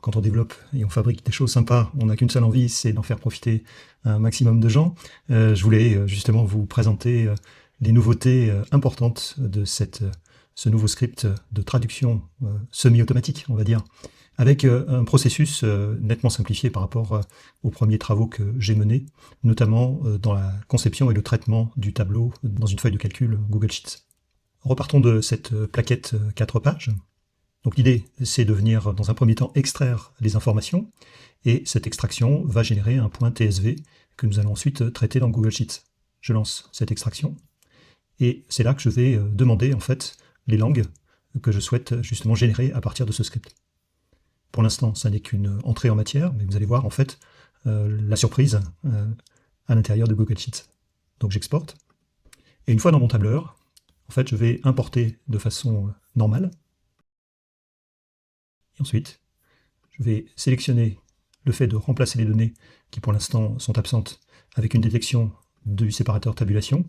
quand on développe et on fabrique des choses sympas, on n'a qu'une seule envie, c'est d'en faire profiter un maximum de gens. Je voulais justement vous présenter les nouveautés importantes de ce nouveau script de traduction semi-automatique, on va dire, avec un processus nettement simplifié par rapport aux premiers travaux que j'ai menés, notamment dans la conception et le traitement du tableau dans une feuille de calcul Google Sheets. Repartons de cette plaquette 4 pages. Donc l'idée, c'est de venir dans un premier temps extraire les informations, et cette extraction va générer un point TSV que nous allons ensuite traiter dans Google Sheets. Je lance cette extraction, et c'est là que je vais demander en fait les langues que je souhaite justement générer à partir de ce script. Pour l'instant, ça n'est qu'une entrée en matière, mais vous allez voir en fait la surprise à l'intérieur de Google Sheets. Donc j'exporte, et une fois dans mon tableur, en fait, je vais importer de façon normale. Et ensuite, je vais sélectionner le fait de remplacer les données qui pour l'instant sont absentes avec une détection du séparateur tabulation.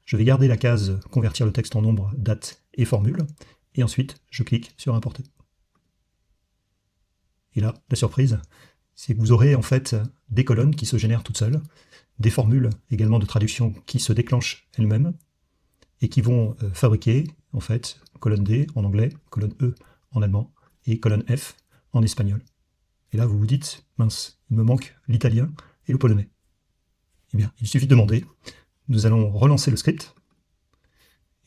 Je vais garder la case convertir le texte en nombre, date et formule. Et ensuite, je clique sur importer. Et là, la surprise, c'est que vous aurez en fait des colonnes qui se génèrent toutes seules, des formules également de traduction qui se déclenchent elles-mêmes, et qui vont fabriquer, en fait, colonne D en anglais, colonne E en allemand, et colonne F en espagnol. Et là, vous vous dites, mince, il me manque l'italien et le polonais. Eh bien, il suffit de demander. Nous allons relancer le script,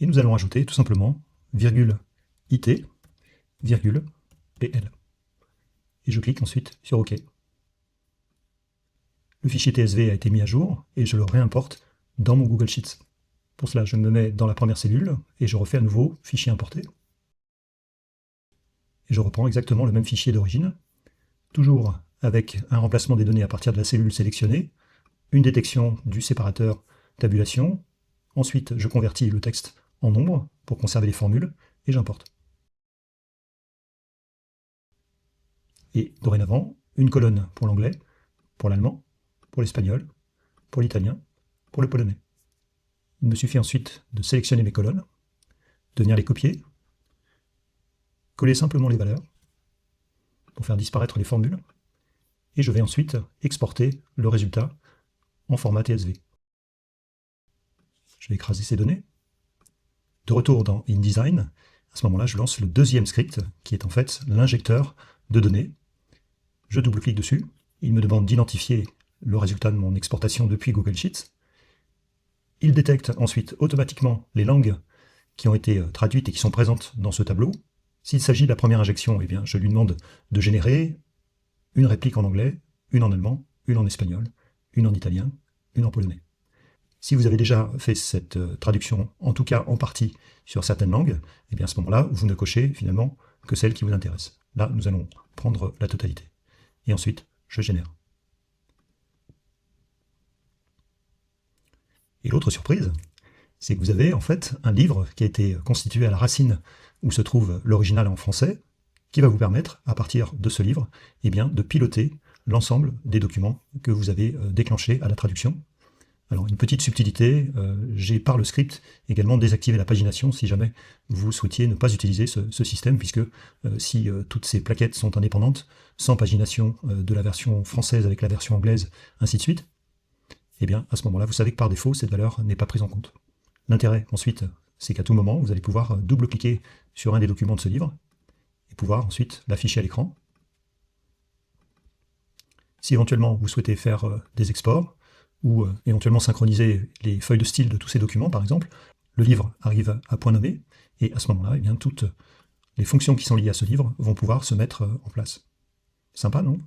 et nous allons ajouter tout simplement, virgule IT, virgule PL. Et je clique ensuite sur OK. Le fichier TSV a été mis à jour, et je le réimporte dans mon Google Sheets. Pour cela, je me mets dans la première cellule, et je refais à nouveau fichier importé. Et je reprends exactement le même fichier d'origine, toujours avec un remplacement des données à partir de la cellule sélectionnée, une détection du séparateur tabulation, ensuite je convertis le texte en nombre pour conserver les formules, et j'importe. Et dorénavant, une colonne pour l'anglais, pour l'allemand, pour l'espagnol, pour l'italien, pour le polonais. Il me suffit ensuite de sélectionner mes colonnes, de venir les copier, coller simplement les valeurs pour faire disparaître les formules, et je vais ensuite exporter le résultat en format TSV. Je vais écraser ces données. De retour dans InDesign, à ce moment-là, je lance le deuxième script, qui est en fait l'injecteur de données. Je double-clique dessus, il me demande d'identifier le résultat de mon exportation depuis Google Sheets. Il détecte ensuite automatiquement les langues qui ont été traduites et qui sont présentes dans ce tableau. S'il s'agit de la première injection, eh bien, je lui demande de générer une réplique en anglais, une en allemand, une en espagnol, une en italien, une en polonais. Si vous avez déjà fait cette traduction, en tout cas en partie, sur certaines langues, eh bien à ce moment-là, vous ne cochez finalement que celle qui vous intéresse. Là, nous allons prendre la totalité. Et ensuite, je génère. Et l'autre surprise, c'est que vous avez en fait un livre qui a été constitué à la racine où se trouve l'original en français, qui va vous permettre, à partir de ce livre, eh bien, de piloter l'ensemble des documents que vous avez déclenchés à la traduction. Alors, une petite subtilité, j'ai par le script également désactivé la pagination si jamais vous souhaitiez ne pas utiliser ce système, puisque si toutes ces plaquettes sont indépendantes, sans pagination de la version française avec la version anglaise, ainsi de suite, eh bien, à ce moment-là, vous savez que par défaut, cette valeur n'est pas prise en compte. L'intérêt, ensuite, c'est qu'à tout moment, vous allez pouvoir double-cliquer sur un des documents de ce livre, et pouvoir ensuite l'afficher à l'écran. Si éventuellement vous souhaitez faire des exports, ou éventuellement synchroniser les feuilles de style de tous ces documents, par exemple, le livre arrive à point nommé, et à ce moment-là, eh bien, toutes les fonctions qui sont liées à ce livre vont pouvoir se mettre en place. Sympa, non ?